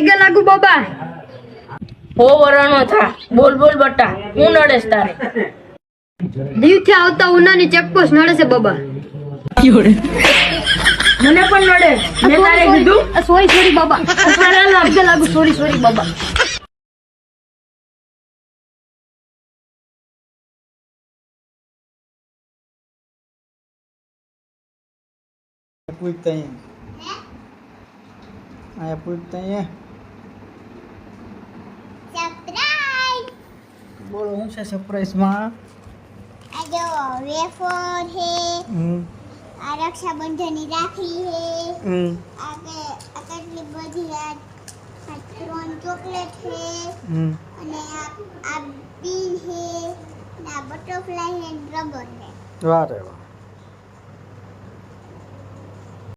પગે લાગુ બાબા. હો વરાણો થા. બોલ બોલ બટા, હું નડેશ તારે? દીવથી આવતા ઉનાની ચેકપોસ્ટ નડે છે બાબા. મને પણ નડે. મેં તારે કીધું? સોરી બાબા. પગે લાગુ. સોરી બાબા. પૂછતા અહીંયા પૂછતા અહીંયા સરપ્રાઈઝ. બોલો શું છે સરપ્રાઈઝમાં? આ જો વેફર હે, આ રક્ષાબંધનની રાખડી હે, આ કેટલી બધી આ 3 ચોકલેટ હે, અને આ પિન હે, અને આ બટરફ્લાય હે, રબર હે. વાહ રે વાહ.